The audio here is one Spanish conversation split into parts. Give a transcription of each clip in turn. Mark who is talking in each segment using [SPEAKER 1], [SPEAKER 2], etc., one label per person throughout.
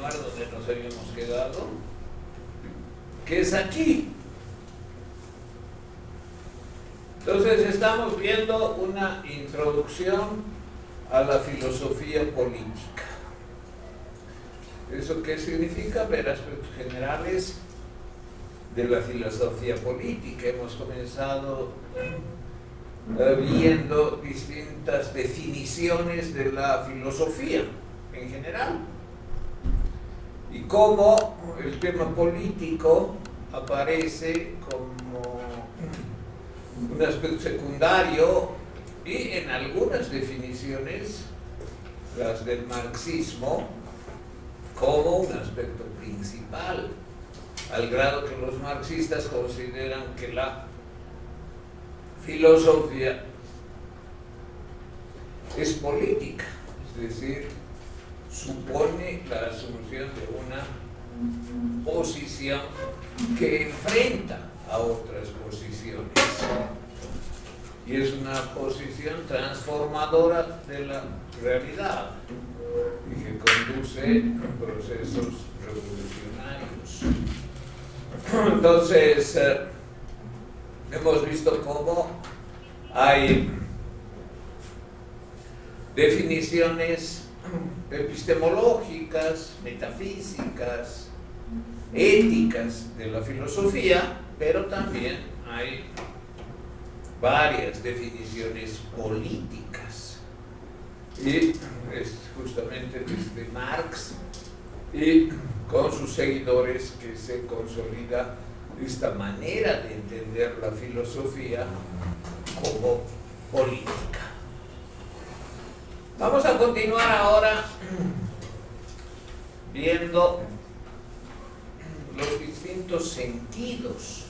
[SPEAKER 1] continuar donde nos habíamos quedado, que es aquí. Entonces estamos viendo una introducción a la filosofía política. ¿Eso qué significa? Ver aspectos generales de la filosofía política. Hemos comenzado viendo distintas definiciones de la filosofía en general y cómo el tema político aparece como un aspecto secundario y en algunas definiciones, las del marxismo, como un aspecto principal, al grado que los marxistas consideran que la filosofía es política, es decir, supone la asunción de una posición que enfrenta a otras posiciones y es una posición transformadora de la realidad y que conduce a procesos revolucionarios. Entonces, hemos visto cómo hay definiciones epistemológicas, metafísicas, éticas de la filosofía, pero también hay varias definiciones políticas. Y es justamente desde Marx y con sus seguidores que se consolida esta manera de entender la filosofía como política. Vamos a continuar ahora viendo los distintos sentidos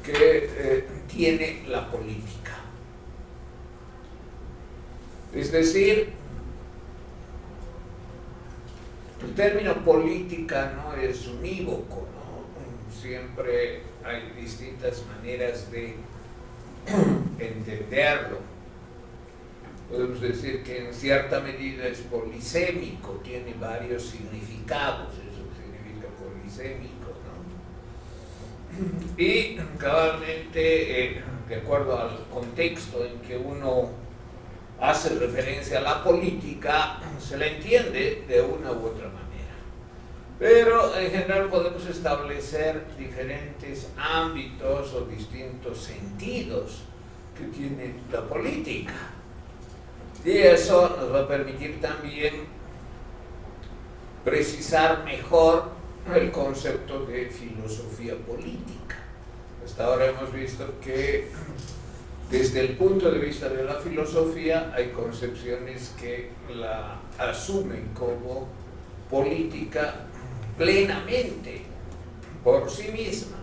[SPEAKER 1] que tiene la política. Es decir, el término política no es unívoco, ¿no? Siempre hay distintas maneras de entenderlo. Podemos decir que en cierta medida es polisémico, tiene varios significados, eso significa polisémico, ¿no? Y cabalmente, de acuerdo al contexto en que uno hace referencia a la política, se la entiende de una u otra manera. Pero en general podemos establecer diferentes ámbitos o distintos sentidos que tiene la política. Y eso nos va a permitir también precisar mejor el concepto de filosofía política. Hasta ahora hemos visto que desde el punto de vista de la filosofía hay concepciones que la asumen como política plenamente por sí misma.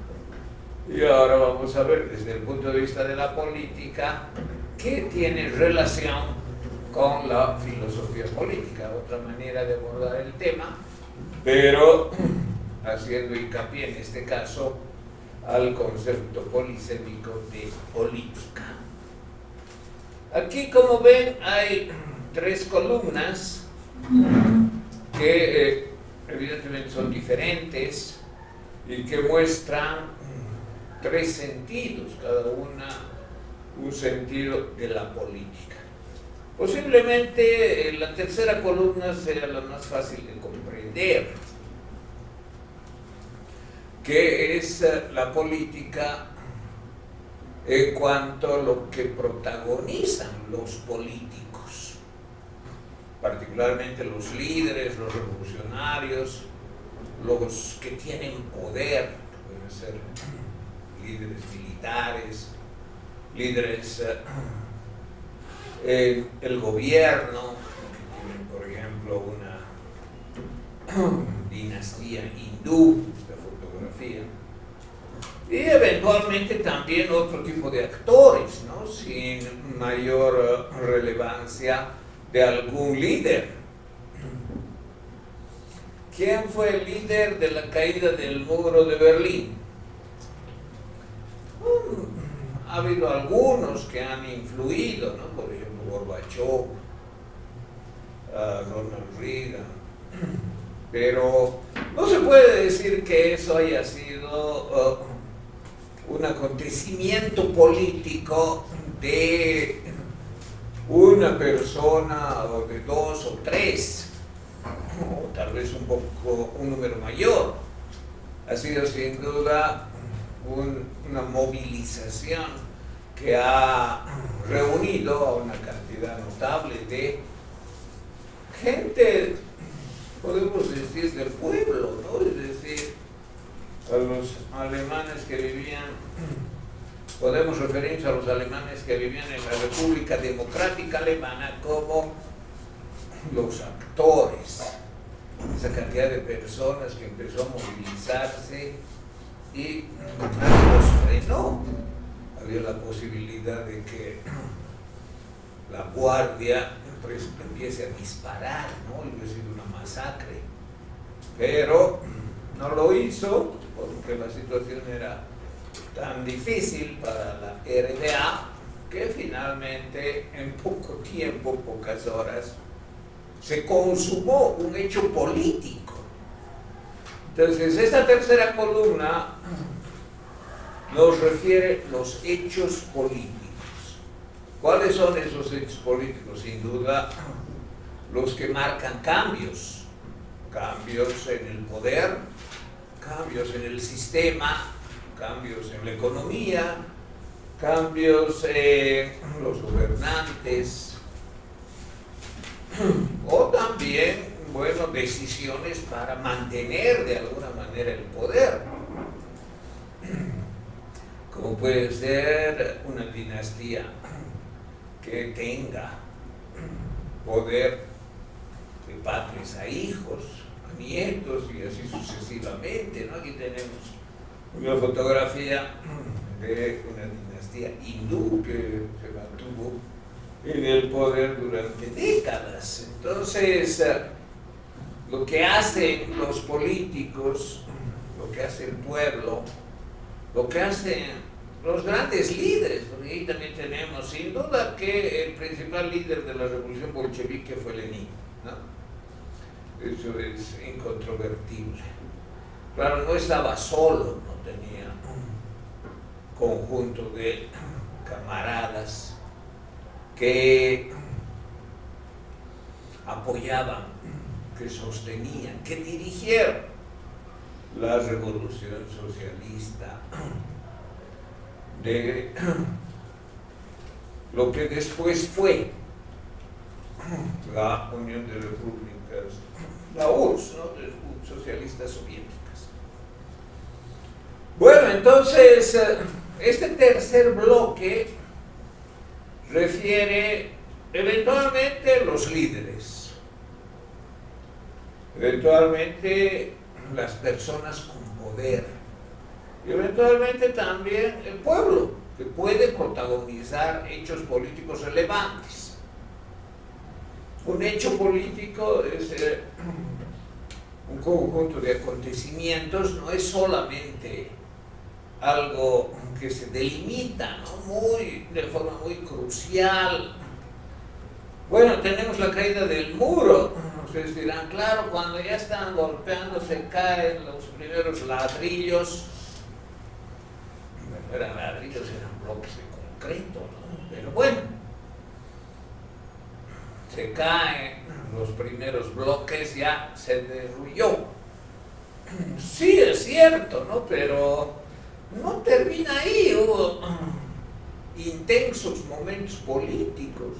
[SPEAKER 1] Y ahora vamos a ver desde el punto de vista de la política qué tiene relación con la filosofía política, otra manera de abordar el tema, pero haciendo hincapié en este caso al concepto polisémico de política. Aquí, como ven, hay tres columnas que evidentemente son diferentes y que muestran tres sentidos, cada una un sentido de la política. Posiblemente la tercera columna sea la más fácil de comprender, que es la política en cuanto a lo que protagonizan los políticos, particularmente los líderes, los revolucionarios, los que tienen poder, pueden ser líderes militares, líderes en el gobierno, que tienen, por ejemplo, una dinastía hindú, esta fotografía, y eventualmente también otro tipo de actores, ¿no? Sin mayor relevancia de algún líder. ¿Quién fue el líder de la caída del muro de Berlín? Ha habido algunos que han influido, ¿no? Por ejemplo, Gorbachev, Ronald Reagan, pero no se puede decir que eso haya sido un acontecimiento político de una persona o de dos o tres, o tal vez un número mayor. Ha sido sin duda una movilización que ha reunido a una cantidad notable de gente, podemos decir, del pueblo, ¿no? Es decir, a los alemanes que vivían, podemos referirnos a los alemanes que vivían en la República Democrática Alemana como los actores, esa cantidad de personas que empezó a movilizarse y nadie los frenó. Había la posibilidad de que la guardia empiece a disparar, ¿no? Y hubiera sido una masacre, pero no lo hizo porque la situación era tan difícil para la RDA que finalmente en poco tiempo, pocas horas, se consumó un hecho político. Entonces, esta tercera columna nos refiere los hechos políticos. ¿Cuáles son esos hechos políticos? Sin duda, los que marcan cambios, cambios en el poder, cambios en el sistema, cambios en la economía, cambios en los gobernantes, o también, bueno, decisiones para mantener de alguna manera el poder, como puede ser una dinastía que tenga poder de padres a hijos, a nietos y así sucesivamente, ¿no? Aquí tenemos una fotografía de una dinastía hindú que se mantuvo en el poder durante décadas. Entonces, lo que hacen los políticos, lo que hace el pueblo, lo que hacen los grandes líderes, porque ahí también tenemos, sin duda, que el principal líder de la revolución bolchevique fue Lenin, ¿no? Eso es incontrovertible. Claro, no estaba solo, no tenía un conjunto de camaradas que apoyaban, que sostenían, que dirigieron la revolución socialista de lo que después fue la Unión de Repúblicas, la URSS, ¿no? De socialistas soviéticas. Bueno, entonces, este tercer bloque refiere eventualmente los líderes, eventualmente las personas con poder, y eventualmente también el pueblo, que puede protagonizar hechos políticos relevantes. Un hecho político es un conjunto de acontecimientos, no es solamente algo que se delimita, ¿no? De forma muy crucial. Bueno, tenemos la caída del muro. Ustedes dirán, claro, cuando ya están golpeando se caen los primeros ladrillos. No eran ladrillos, eran bloques de concreto, ¿no? Pero bueno, se caen los primeros bloques, ya se derrulló. Sí, es cierto, ¿no? Pero no termina ahí. Hubo intensos momentos políticos,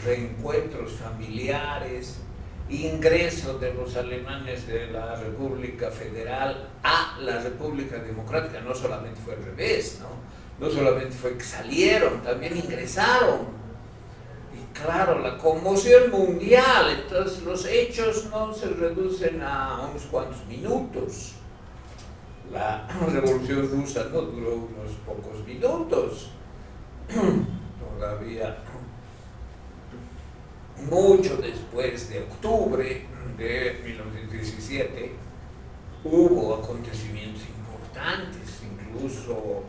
[SPEAKER 1] reencuentros familiares, ingreso de los alemanes de la República Federal a la República Democrática. No solamente fue al revés, ¿no? No solamente fue que salieron, también ingresaron. Y claro, la conmoción mundial. Entonces los hechos no se reducen a unos cuantos minutos. La Revolución Rusa no duró unos pocos minutos. Todavía mucho después de octubre de 1917 hubo acontecimientos importantes, incluso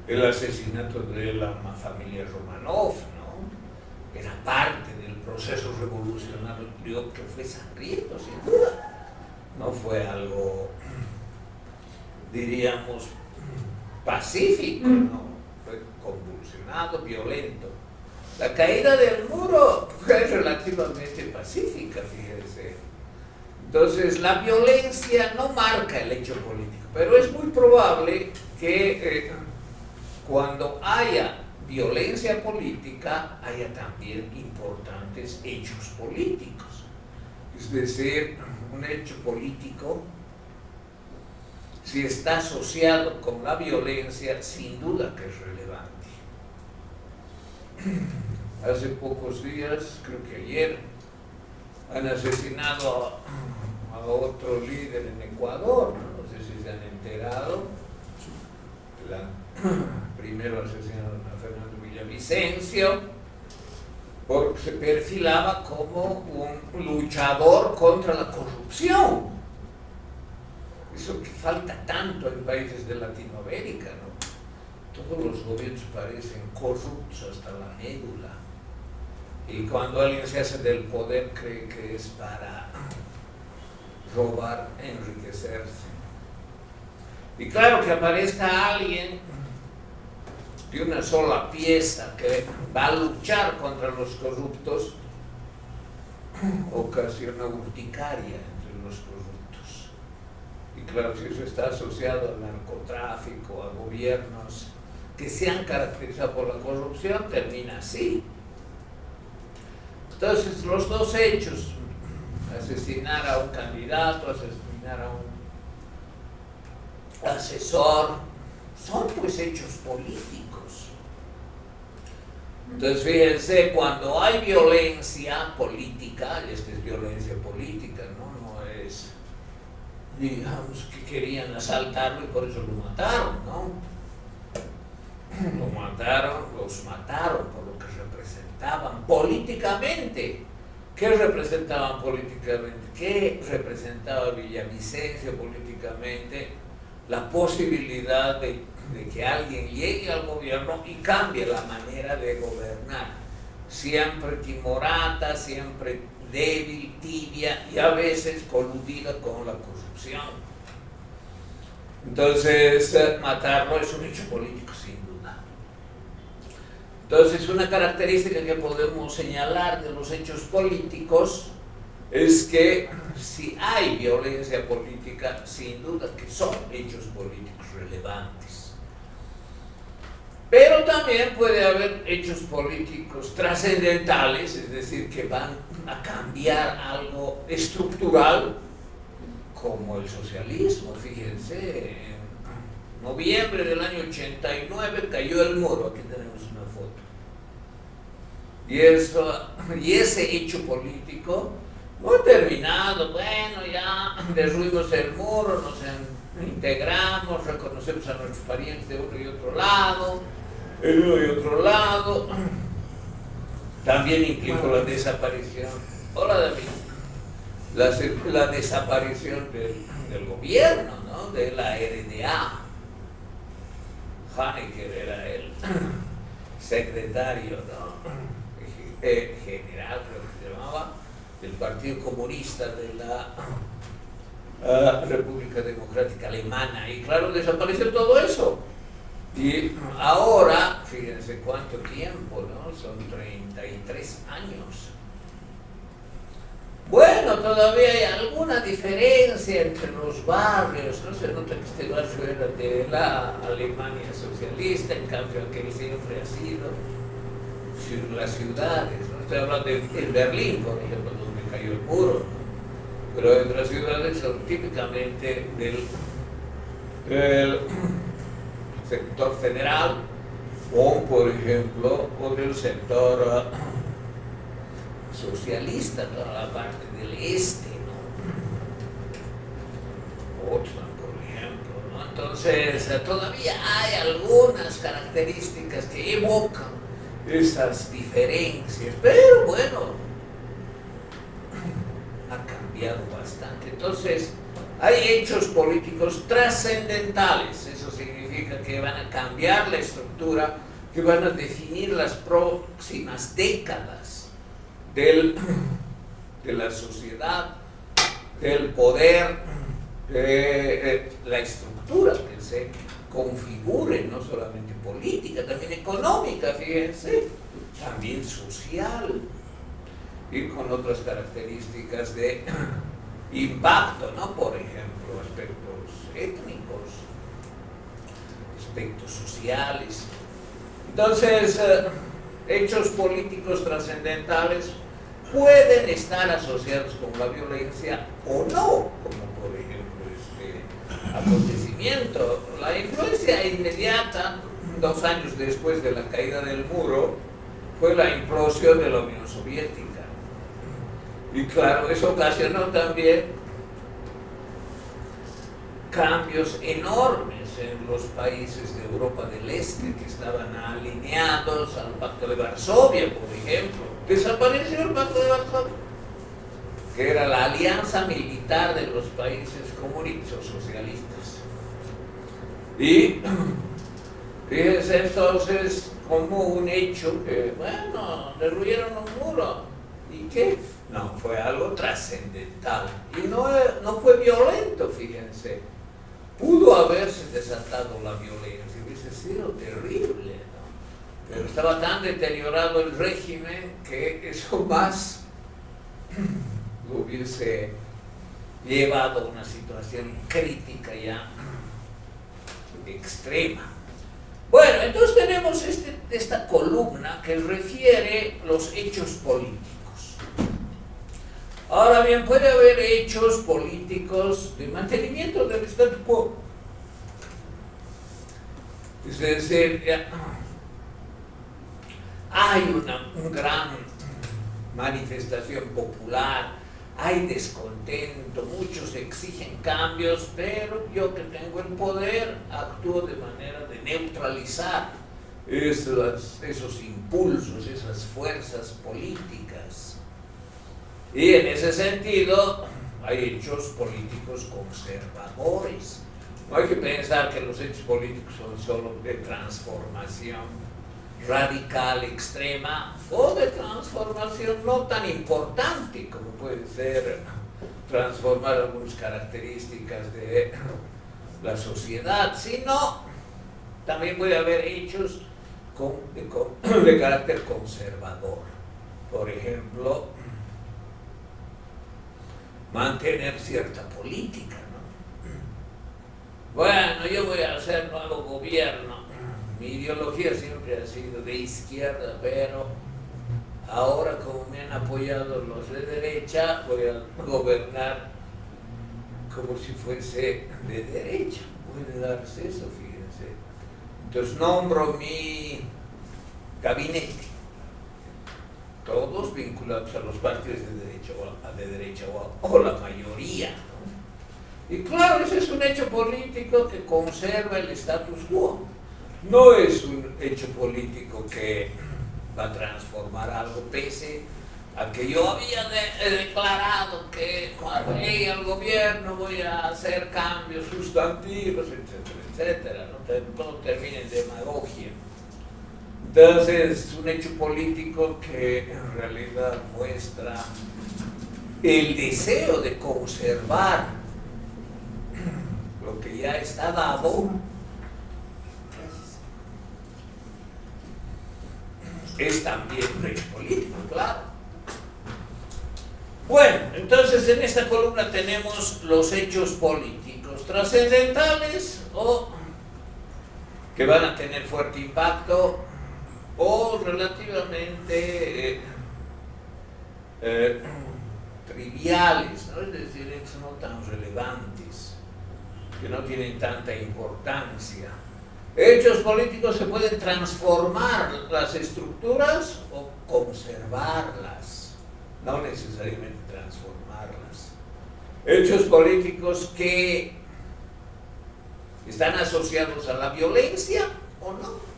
[SPEAKER 1] el asesinato de la familia Romanov, ¿no? Era parte del proceso revolucionario que fue sangriento, sin duda. no fue algo, diríamos, pacífico, ¿no? Fue convulsionado, violento. La caída del muro fue relativamente pacífica, fíjense. Entonces, la violencia no marca el hecho político, pero es muy probable que cuando haya violencia política, haya también importantes hechos políticos. Es decir, un hecho político, si está asociado con la violencia, sin duda que es relevante. Hace pocos días, creo que ayer, han asesinado a otro líder en Ecuador, no sé si se han enterado. Primero asesinaron a Fernando Villavicencio, porque se perfilaba como un luchador contra la corrupción. Eso que falta tanto en países de Latinoamérica, ¿no? Todos los gobiernos parecen corruptos hasta la médula. Y cuando alguien se hace del poder, cree que es para robar, enriquecerse. Y claro, que aparezca alguien de una sola pieza que va a luchar contra los corruptos, ocasiona urticaria entre los corruptos. Y claro, si eso está asociado al narcotráfico, a gobiernos que se han caracterizado por la corrupción, termina así. Entonces, los dos hechos, asesinar a un candidato, asesinar a un asesor, son pues hechos políticos. Entonces, fíjense, cuando hay violencia política, y es que es violencia política, no es, digamos, que querían asaltarlo y por eso lo mataron, ¿no? Los mataron por lo que representaban políticamente. ¿Qué representaban políticamente? ¿Qué representaba Villavicencio políticamente? La posibilidad de que alguien llegue al gobierno y cambie la manera de gobernar. Siempre timorata, siempre débil, tibia y a veces coludida con la corrupción. Entonces, matarlo es un hecho político, sin duda. Entonces, una característica que podemos señalar de los hechos políticos es que si hay violencia política, sin duda que son hechos políticos relevantes. Pero también puede haber hechos políticos trascendentales, es decir, que van a cambiar algo estructural, como el socialismo. Fíjense, en noviembre del año 89 cayó el muro, aquí tenemos una foto. Y ese hecho político no ha terminado. Bueno, ya derruimos el muro, nos integramos, reconocemos a nuestros parientes de uno y otro lado, también implicó la desaparición. Hola, David. La desaparición del gobierno, ¿no? De la RDA. Honecker era el secretario, ¿no? General, creo que se llamaba, del Partido Comunista de la República Democrática Alemana. Y claro, desapareció todo eso. Y ahora, fíjense cuánto tiempo, ¿no? Son 33 años. Bueno, todavía hay alguna diferencia entre los barrios, no se nota que este barrio era de la Alemania socialista, en cambio aquel siempre ha sido las ciudades, ¿no? Estoy hablando de Berlín, por ejemplo, donde cayó el muro, ¿no? Pero en otras ciudades son típicamente del sector federal o, por ejemplo, o del sector socialista, toda la parte del este, ¿no? Potsdam, por ejemplo, ¿no? Entonces, todavía hay algunas características que evocan esas diferencias, pero bueno, ha cambiado bastante. Entonces, hay hechos políticos trascendentales, eso significa que van a cambiar la estructura, que van a definir las próximas décadas de la sociedad, del poder, la estructura que se configure, no solamente política, también económica, fíjense, también social, y con otras características de impacto, ¿no? Por ejemplo, aspectos étnicos, aspectos sociales. Entonces, hechos políticos trascendentales pueden estar asociados con la violencia o no, como por ejemplo este acontecimiento. La influencia inmediata, 2 años después de la caída del muro, fue la implosión de la Unión Soviética. Y claro, eso ocasionó también cambios enormes en los países de Europa del Este que estaban alineados al Pacto de Varsovia, por ejemplo. Desapareció el Pacto de Varsovia, que era la alianza militar de los países comunistas o socialistas. Y fíjense entonces como un hecho que, bueno, derruyeron un muro. ¿Y qué? No, fue algo trascendental. Y no fue violento, fíjense. Pudo haberse desatado la violencia, hubiese sido terrible, ¿no? Pero estaba tan deteriorado el régimen que eso más lo hubiese llevado a una situación crítica ya extrema. Bueno, entonces tenemos esta columna que refiere los hechos políticos. Ahora bien, puede haber hechos políticos de mantenimiento del statu quo. Es decir, hay una gran manifestación popular, hay descontento, muchos exigen cambios, pero yo que tengo el poder actúo de manera de neutralizar esos impulsos, esas fuerzas políticas. Y en ese sentido hay hechos políticos conservadores. No hay que pensar que los hechos políticos son solo de transformación radical, extrema, o de transformación no tan importante como puede ser transformar algunas características de la sociedad, sino también puede haber hechos de carácter conservador. Por ejemplo, mantener cierta política, ¿no? Bueno, yo voy a hacer nuevo gobierno. Mi ideología siempre ha sido de izquierda, pero ahora como me han apoyado los de derecha, voy a gobernar como si fuese de derecha. Puede darse eso, fíjense. Entonces nombro mi gabinete, todos vinculados a los partidos de derecha o la mayoría, ¿no? Y claro, ese es un hecho político que conserva el status quo. No es un hecho político que va a transformar algo, pese a que yo había declarado que cuando llegue al gobierno voy a hacer cambios sustantivos, etcétera, etcétera, ¿no? Todo termina en demagogia. Entonces es un hecho político que en realidad muestra el deseo de conservar lo que ya está dado. Es también un hecho político, claro. Bueno, entonces en esta columna tenemos los hechos políticos trascendentales o que van a tener fuerte impacto o relativamente triviales, ¿no? Es decir, hechos no tan relevantes, que no tienen tanta importancia. Hechos políticos se pueden transformar las estructuras o conservarlas, no necesariamente transformarlas. Hechos políticos que están asociados a la violencia o no.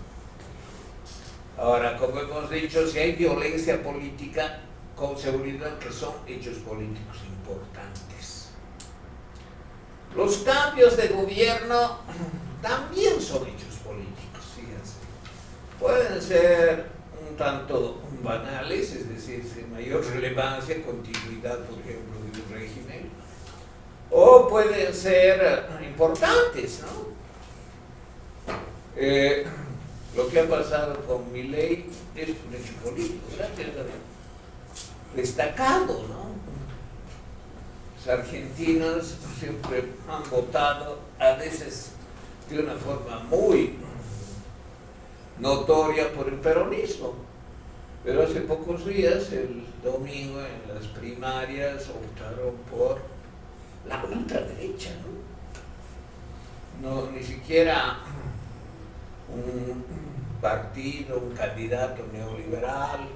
[SPEAKER 1] Ahora, como hemos dicho, si hay violencia política, con seguridad que son hechos políticos importantes. Los cambios de gobierno también son hechos políticos, fíjense. Pueden ser un tanto banales, es decir, sin mayor relevancia, continuidad, por ejemplo, de un régimen, o pueden ser importantes, ¿no? Lo que ha pasado con Milei es un hecho político, gracias a Dios, destacado, ¿no? Los argentinos siempre han votado, a veces de una forma muy notoria, por el peronismo. Pero hace pocos días, el domingo, en las primarias, optaron por la ultraderecha, ¿no? Ni siquiera un partido, un candidato neoliberal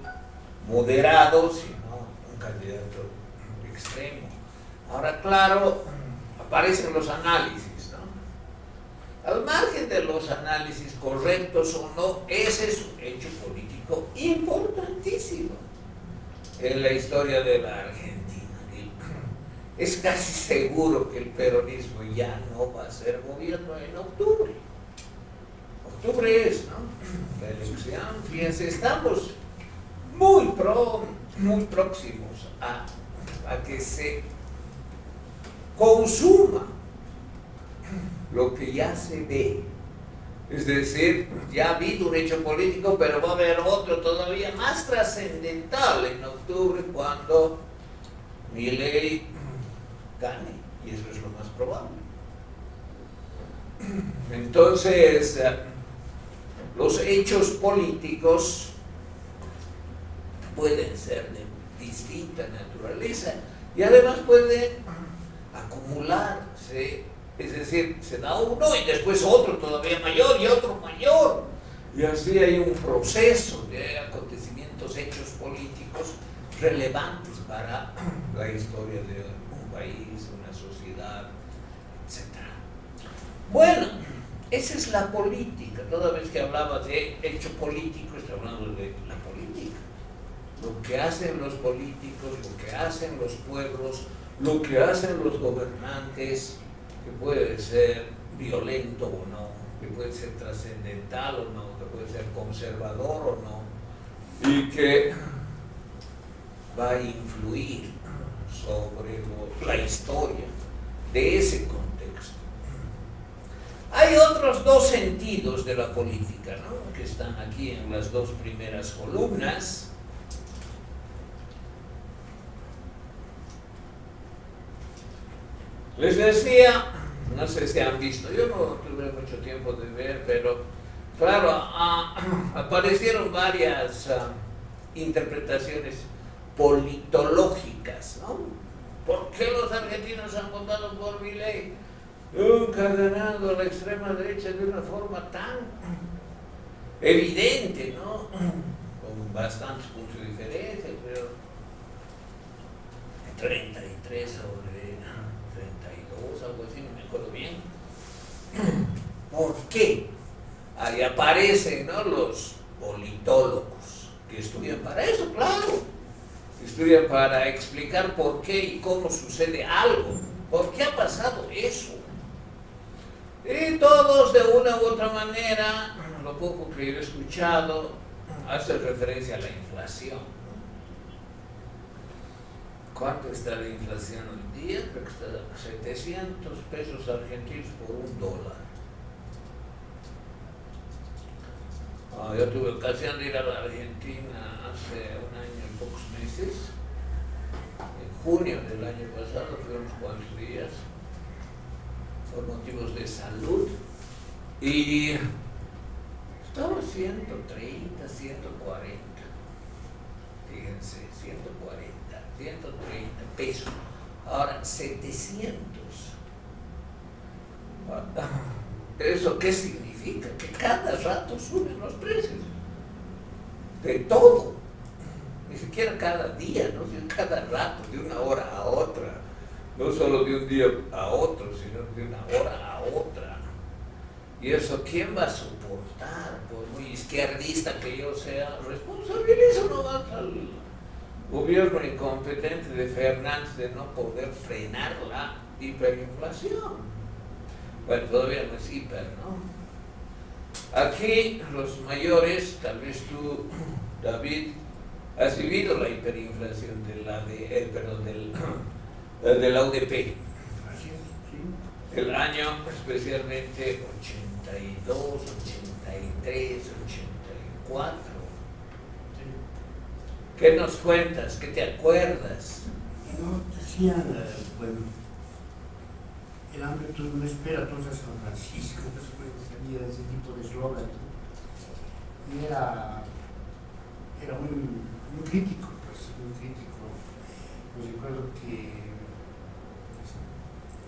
[SPEAKER 1] moderado, sino un candidato extremo. Ahora, claro, aparecen los análisis, ¿no? Al margen de los análisis correctos o no, ese es un hecho político importantísimo en la historia de la Argentina. Es casi seguro que el peronismo ya no va a ser gobierno en octubre. Octubre es, ¿no? La elección. Fíjense, estamos muy próximos a que se consuma lo que ya se ve. Es decir, ya ha habido un hecho político, pero va a haber otro todavía más trascendental en octubre, cuando Milei gane, y eso es lo más probable. Entonces, los hechos políticos pueden ser de distinta naturaleza y además pueden acumularse, es decir, se da uno y después otro todavía mayor y otro mayor, y así hay un proceso de acontecimientos, hechos políticos relevantes para la historia de un país, una sociedad, etc. Bueno, esa es la política. Toda vez que hablaba de hecho político, estoy hablando de la política. Lo que hacen los políticos, lo que hacen los pueblos, lo que hacen los gobernantes, que puede ser violento o no, que puede ser trascendental o no, que puede ser conservador o no, y que va a influir sobre la historia de ese contexto. Hay otros dos sentidos de la política, ¿no?, que están aquí en las dos primeras columnas. Les decía, no sé si han visto, yo no tuve mucho tiempo de ver, pero claro, aparecieron varias interpretaciones politológicas, ¿no? ¿Por qué los argentinos han votado por Milei? Nunca ha ganado la extrema derecha de una forma tan evidente, ¿no? Con bastantes puntos de diferencia, pero 33 sobre 32, algo así, no me acuerdo bien. ¿Por qué? Ahí aparecen, ¿no?, los politólogos que estudian para eso, claro. Estudian para explicar por qué y cómo sucede algo. ¿Por qué ha pasado eso? Y todos, de una u otra manera, lo poco que yo he escuchado, hace referencia a la inflación. ¿Cuánto está la inflación hoy día? Creo que está a 700 pesos argentinos por $1. Yo tuve ocasión de ir a la Argentina hace un año y pocos meses. En junio del año pasado, fue unos cuantos días, por motivos de salud, y estaba 130, 140. Fíjense, 130 pesos. Ahora 700. ¿Eso qué significa? Que cada rato suben los precios de todo. Ni siquiera cada día, ¿no?, sino cada rato, de una hora a otra. No solo de un día a otro, sino de una hora a otra. Y eso, ¿quién va a soportar? Por muy izquierdista que yo sea, responsabilizo nomás al gobierno incompetente de Fernández de no poder frenar la hiperinflación. Bueno, todavía no es hiper, ¿no? Aquí los mayores, tal vez tú, David, has vivido la hiperinflación de la UDP. el año especialmente 82, 83, 84. ¿Qué nos cuentas? ¿Qué te acuerdas?
[SPEAKER 2] No, decían, bueno, el hambre no espera todos a San Francisco, había ese tipo de eslogan, y era muy crítico, pues, muy crítico. Pues recuerdo que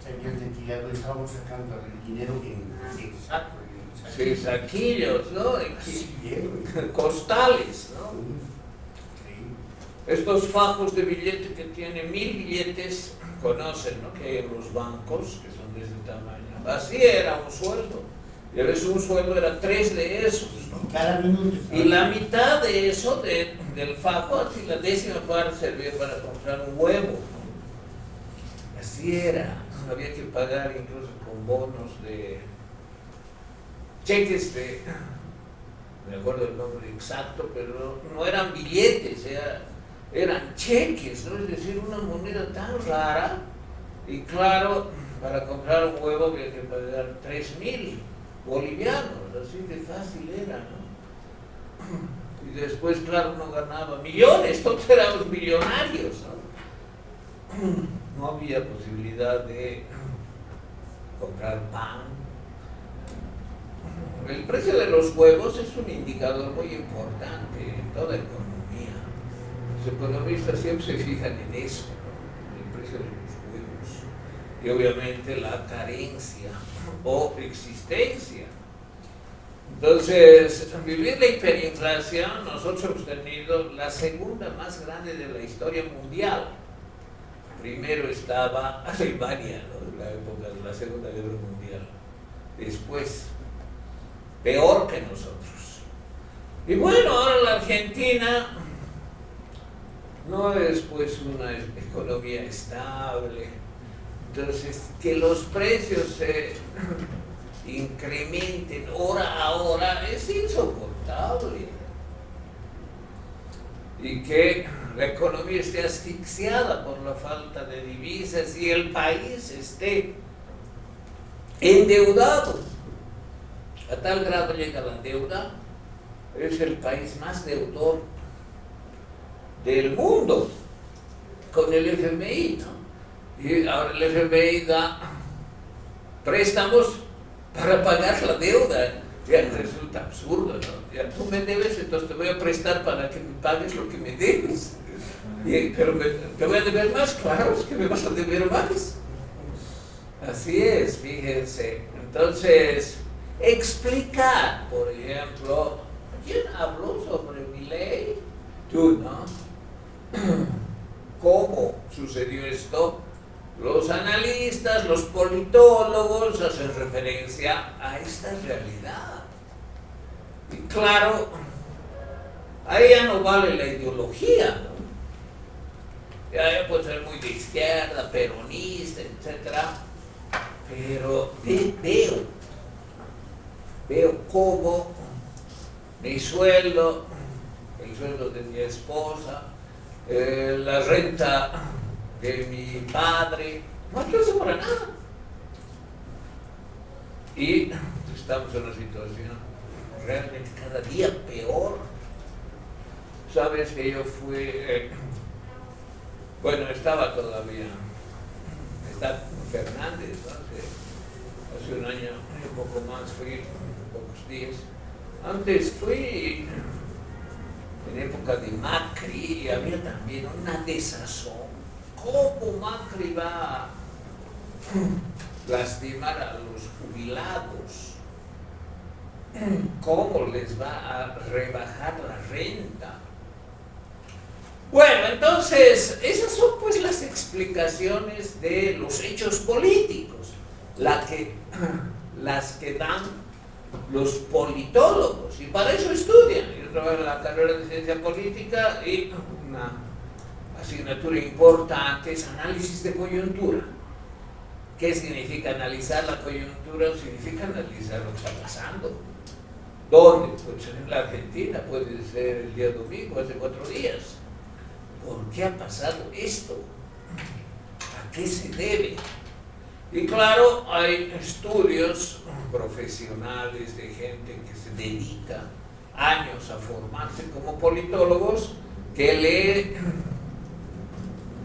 [SPEAKER 2] sabías de que ya lo estábamos sacando el dinero en saco.
[SPEAKER 1] Sí, saquillos, ¿no?
[SPEAKER 2] Sí,
[SPEAKER 1] Costales, ¿no?
[SPEAKER 2] Increíble.
[SPEAKER 1] Estos fajos de billete que tienen 1000 billetes, conocen, ¿no? Que hay en los bancos, que son de ese tamaño. Así era un sueldo. Y a veces un sueldo era 3 de esos, ¿no?
[SPEAKER 2] Cada minuto.
[SPEAKER 1] Y la mitad de eso, del fajo, así la décima parte servía para comprar un huevo. Así era. Había que pagar incluso con bonos de cheques de, no me acuerdo el nombre exacto, pero no eran billetes, eran cheques, ¿no? Es decir, una moneda tan rara. Y claro, para comprar un huevo había que pagar 3.000 bolivianos, así de fácil era, ¿no? Y después, claro, uno ganaba millones, todos éramos millonarios, ¿no? No había posibilidad de comprar pan. El precio de los huevos es un indicador muy importante en toda economía. Los economistas siempre se fijan en eso, ¿no? El precio de los huevos. Y obviamente la carencia o existencia. Entonces, vivir la hiperinflación, nosotros hemos tenido la segunda más grande de la historia mundial. Primero estaba Alemania, ¿no? En la época de la Segunda Guerra Mundial. Después, peor que nosotros. Y bueno, ahora la Argentina no es pues una economía estable. Entonces, que los precios se incrementen hora a hora es insoportable. Y que la economía esté asfixiada por la falta de divisas y el país esté endeudado. A tal grado llega la deuda, es el país más deudor del mundo, con el FMI, ¿no? Y ahora el FMI da préstamos para pagar la deuda. Ya resulta absurdo, ¿no? Ya tú me debes, entonces te voy a prestar para que me pagues lo que me debes. Pero te voy a deber más, claro, es que me vas a deber más. Así es, fíjense. Entonces, explicar, por ejemplo, ¿quién habló sobre Milei? Tú, ¿no? ¿Cómo sucedió esto? Los analistas, los politólogos hacen referencia a esta realidad. Y claro, ahí ya no vale la ideología, ¿no? Ya puede ser muy de izquierda, peronista, etc. Pero veo cómo mi sueldo, el sueldo de mi esposa, la renta de mi padre, no alcanza para nada. Y estamos en una situación realmente cada día peor. Sabes que yo fui, estaba todavía, está Fernández, ¿no? Hace un año, un poco más, fui pocos días. Antes fui en época de Macri y había también una desazón. ¿Cómo Macri va a lastimar a los jubilados? ¿Cómo les va a rebajar la renta? Bueno, entonces, esas son pues las explicaciones de los hechos políticos, las que dan los politólogos, y para eso estudian. Yo trabajo en la carrera de ciencia política y una asignatura importante es análisis de coyuntura. ¿Qué significa analizar la coyuntura? Significa analizar lo que está pasando. ¿Dónde? Pues en la Argentina, puede ser el día domingo, hace 4 días. ¿Por qué ha pasado esto? ¿A qué se debe? Y claro, hay estudios profesionales de gente que se dedica años a formarse como politólogos que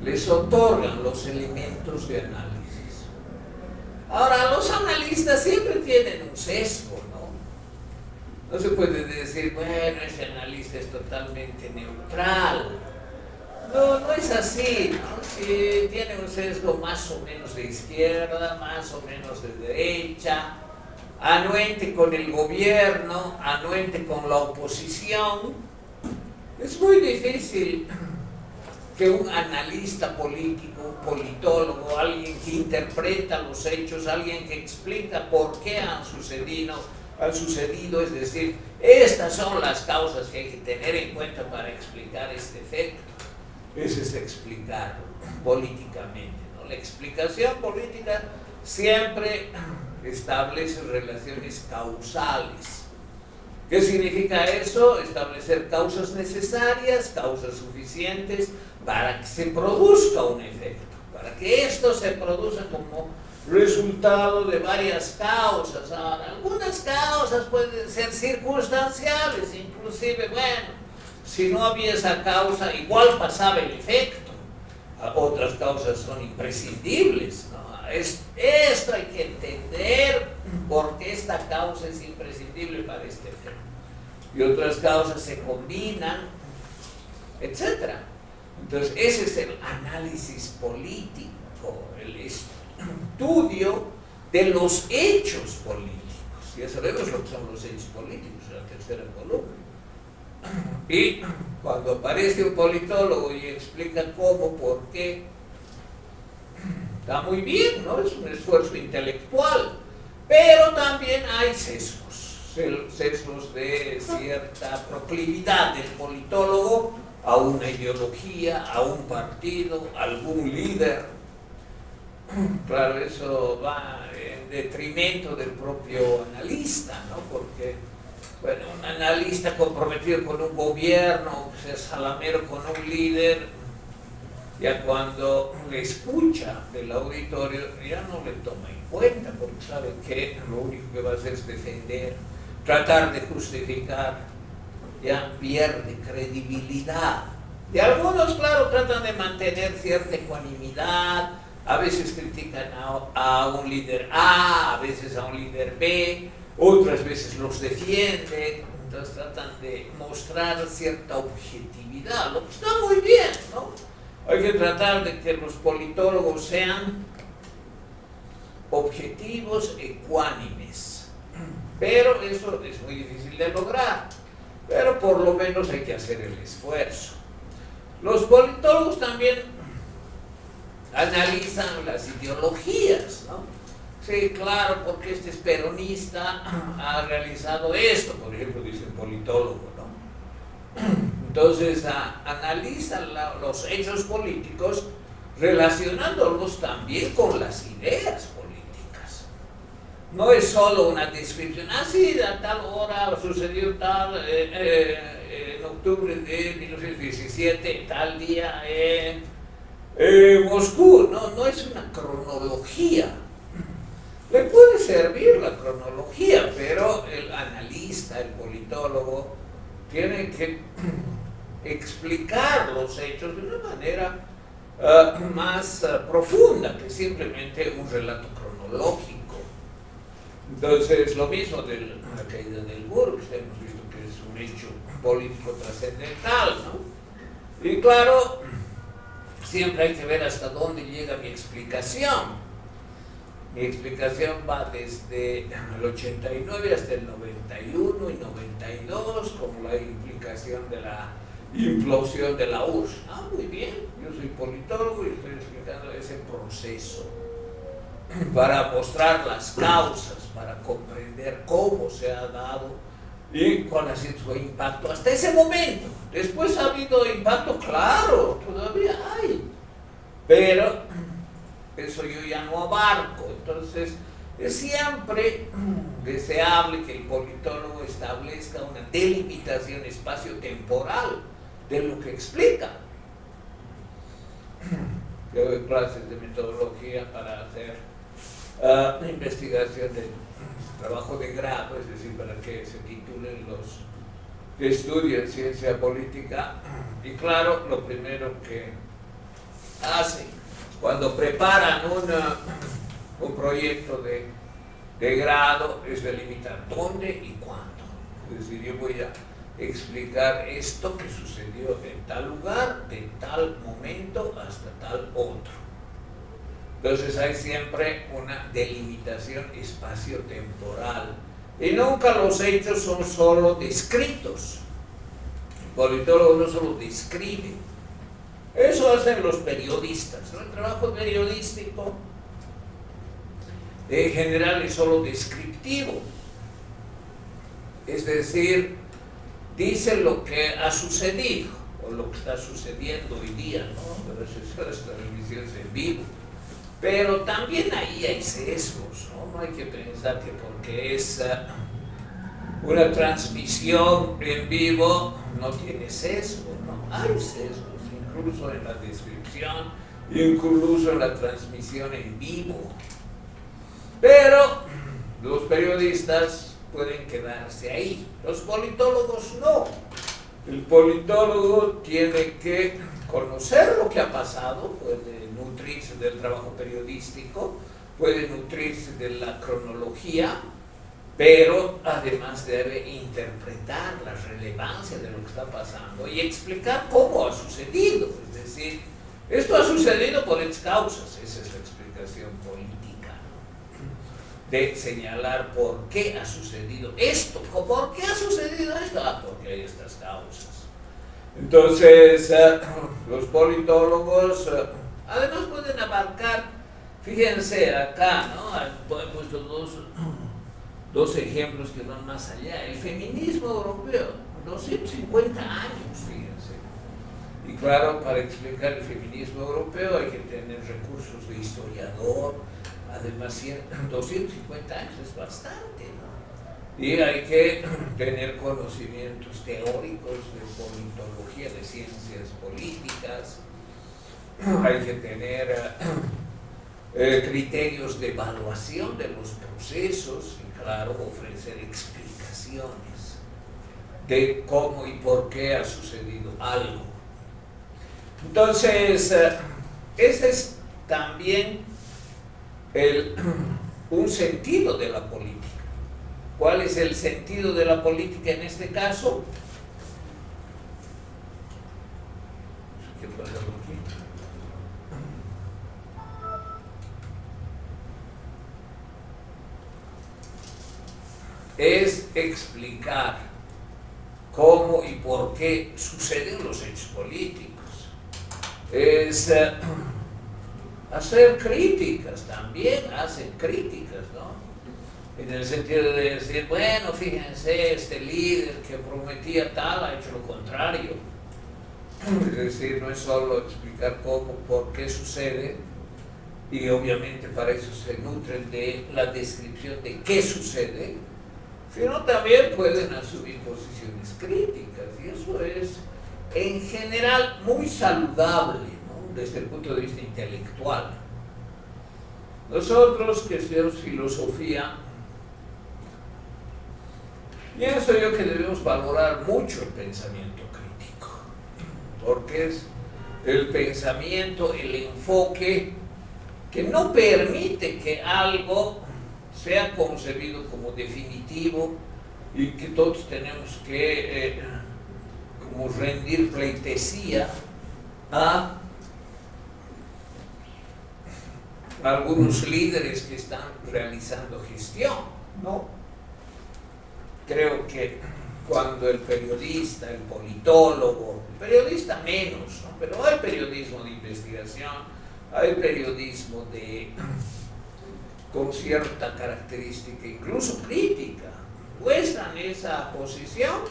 [SPEAKER 1] les otorgan los elementos de análisis. Ahora, los analistas siempre tienen un sesgo, ¿no? No se puede decir, bueno, ese analista es totalmente neutral. No, no es así, ¿no? Si tiene un sesgo más o menos de izquierda, más o menos de derecha, anuente con el gobierno, anuente con la oposición, es muy difícil que un analista político, un politólogo, alguien que interpreta los hechos, alguien que explica por qué han sucedido, es decir, estas son las causas que hay que tener en cuenta para explicar este efecto. Ese es explicar políticamente, ¿no? La explicación política siempre establece relaciones causales. ¿Qué significa eso? Establecer causas necesarias, causas suficientes para que se produzca un efecto, para que esto se produzca como resultado de varias causas. Ahora, algunas causas pueden ser circunstanciales, inclusive, bueno, si no había esa causa, igual pasaba el efecto. Otras causas son imprescindibles, ¿no? Esto hay que entender por qué esta causa es imprescindible para este efecto. Y otras causas se combinan, etc. Entonces, ese es el análisis político, el estudio de los hechos políticos. Ya sabemos lo que son los hechos políticos, la tercera columna. Y cuando aparece un politólogo y explica cómo, por qué, está muy bien, ¿no? Es un esfuerzo intelectual, pero también hay sesgos de cierta proclividad del politólogo a una ideología, a un partido, a algún líder. Claro, eso va en detrimento del propio analista, ¿no? Porque, bueno, un analista comprometido con un gobierno, que sea salamero con un líder, ya cuando le escucha del auditorio, ya no le toma en cuenta, porque sabe que lo único que va a hacer es defender, tratar de justificar, ya pierde credibilidad. Y algunos, claro, tratan de mantener cierta ecuanimidad, a veces critican a un líder A veces a un líder B, otras veces los defienden, entonces tratan de mostrar cierta objetividad, lo que está muy bien, ¿no? Hay que tratar de que los politólogos sean objetivos, ecuánimes, pero eso es muy difícil de lograr, pero por lo menos hay que hacer el esfuerzo. Los politólogos también analizan las ideologías, ¿no? Sí, claro, porque este es peronista, ha realizado esto, por ejemplo, dice un politólogo, ¿no? Entonces analizan los hechos políticos relacionándolos también con las ideas políticas. No es solo una descripción, sí, a tal hora sucedió tal, en octubre de 1917, tal día en Moscú, no es una cronología. Le puede servir la cronología, pero el analista, el politólogo, tiene que explicar los hechos de una manera más profunda que simplemente un relato cronológico. Entonces, lo mismo de la caída del muro, que hemos visto que es un hecho político trascendental, ¿no? Y claro, siempre hay que ver hasta dónde llega mi explicación. Mi explicación va desde el 89 hasta el 91 y 92, como la implicación de la implosión de la URSS. Muy bien, yo soy politólogo y estoy explicando ese proceso para mostrar las causas, para comprender cómo se ha dado y cuál ha sido su impacto hasta ese momento. Después ha habido impacto, claro, todavía hay, pero eso yo ya no abarco. Entonces es siempre deseable que el politólogo establezca una delimitación espacio-temporal de lo que explica. Yo doy clases de metodología para hacer investigación de trabajo de grado, es decir, para que se titulen los que estudian ciencia política. Y claro, lo primero que hacen cuando preparan un proyecto de grado es delimitar dónde y cuándo. Es decir, yo voy a explicar esto que sucedió en tal lugar, de tal momento hasta tal otro. Entonces hay siempre una delimitación espacio-temporal y nunca los hechos son solo descritos. El politólogo no solo describe, eso hacen los periodistas, ¿no? El trabajo periodístico en general es solo descriptivo, es decir, dice lo que ha sucedido o lo que está sucediendo hoy día, ¿no? Pero eso es las transmisiones en vivo. Pero también ahí hay sesgos, ¿no? No hay que pensar que porque es una transmisión en vivo no tiene sesgo, ¿no? Hay sesgos, incluso en la descripción, incluso en la transmisión en vivo. Pero los periodistas pueden quedarse ahí, los politólogos no. El politólogo tiene que conocer lo que ha pasado, puede nutrirse del trabajo periodístico, puede nutrirse de la cronología, pero además debe interpretar la relevancia de lo que está pasando y explicar cómo ha sucedido. Es decir, esto ha sucedido por X causas, esa es la explicación política, ¿no? De señalar por qué ha sucedido esto, ¿por qué ha sucedido esto? Porque hay estas causas. Entonces, los politólogos además pueden abarcar, fíjense acá, ¿no? He puesto dos ejemplos que van más allá. El feminismo europeo, 250 años, fíjense. Y claro, para explicar el feminismo europeo hay que tener recursos de historiador, además 250 años es bastante, ¿no? Y hay que tener conocimientos teóricos de politología, de ciencias políticas, hay que tener criterios de evaluación de los procesos y claro, ofrecer explicaciones de cómo y por qué ha sucedido algo. Entonces, ese es también un sentido de la política. ¿Cuál es el sentido de la política en este caso? ¿Qué pasa aquí? Es explicar cómo y por qué suceden los hechos políticos. Es hacer críticas, también hacen críticas, ¿no? En el sentido de decir, bueno, fíjense, este líder que prometía tal ha hecho lo contrario. Es decir, no es solo explicar cómo, por qué sucede, y obviamente para eso se nutren de la descripción de qué sucede, sino también pueden asumir posiciones críticas, y eso es en general muy saludable, ¿no? Desde el punto de vista intelectual. Nosotros que estudiamos filosofía, pienso yo que debemos valorar mucho el pensamiento crítico, porque es el pensamiento, el enfoque que no permite que algo sea concebido como definitivo y que todos tenemos que como rendir pleitesía a algunos líderes que están realizando gestión, ¿no? Creo que cuando el periodista, el politólogo, el periodista menos, ¿no? Pero hay periodismo de investigación, hay periodismo con cierta característica, incluso crítica, muestran esa posición,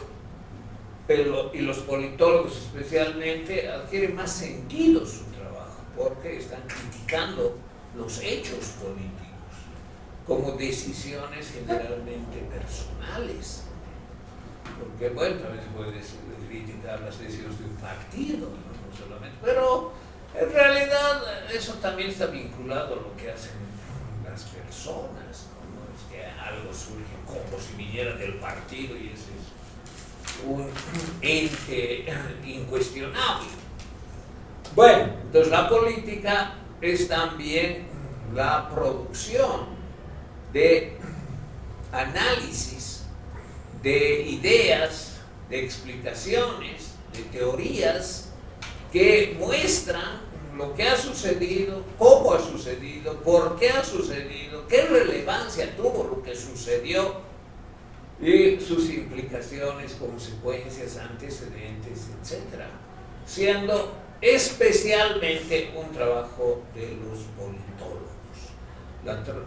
[SPEAKER 1] y los politólogos especialmente adquieren más sentido su trabajo, porque están criticando los hechos políticos como decisiones generalmente personales. Porque, bueno, a veces puedes criticar las decisiones de un partido, no solamente, pero en realidad eso también está vinculado a lo que hacen las personas, ¿no? No es que algo surge como si viniera del partido y ese es un ente incuestionable. Bueno, entonces la política es también la producción de análisis, de ideas, de explicaciones, de teorías que muestran lo que ha sucedido, cómo ha sucedido, por qué ha sucedido, qué relevancia tuvo lo que sucedió y sus implicaciones, consecuencias, antecedentes, etc. Siendo especialmente un trabajo de los politólogos.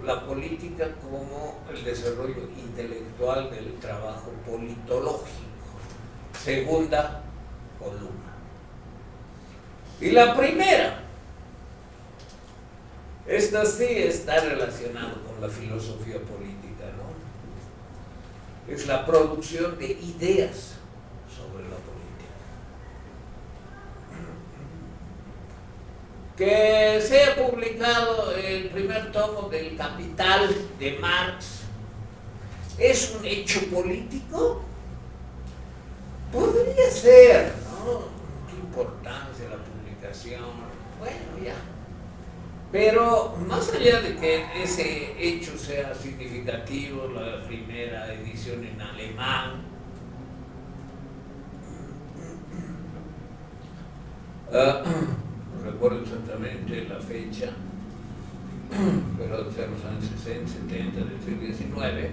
[SPEAKER 1] La política como el desarrollo intelectual del trabajo politológico. Segunda columna. Y la primera, esta sí está relacionada con la filosofía política, ¿no? Es la producción de ideas sobre la política. Que se ha publicado el primer tomo del Capital de Marx. ¿Es un hecho político? Podría ser, ¿no? Qué importancia la publicación. Bueno, ya. Pero más allá de que ese hecho sea significativo, la primera edición en alemán, no recuerdo exactamente la fecha, pero de los años 60, 70, del siglo XIX.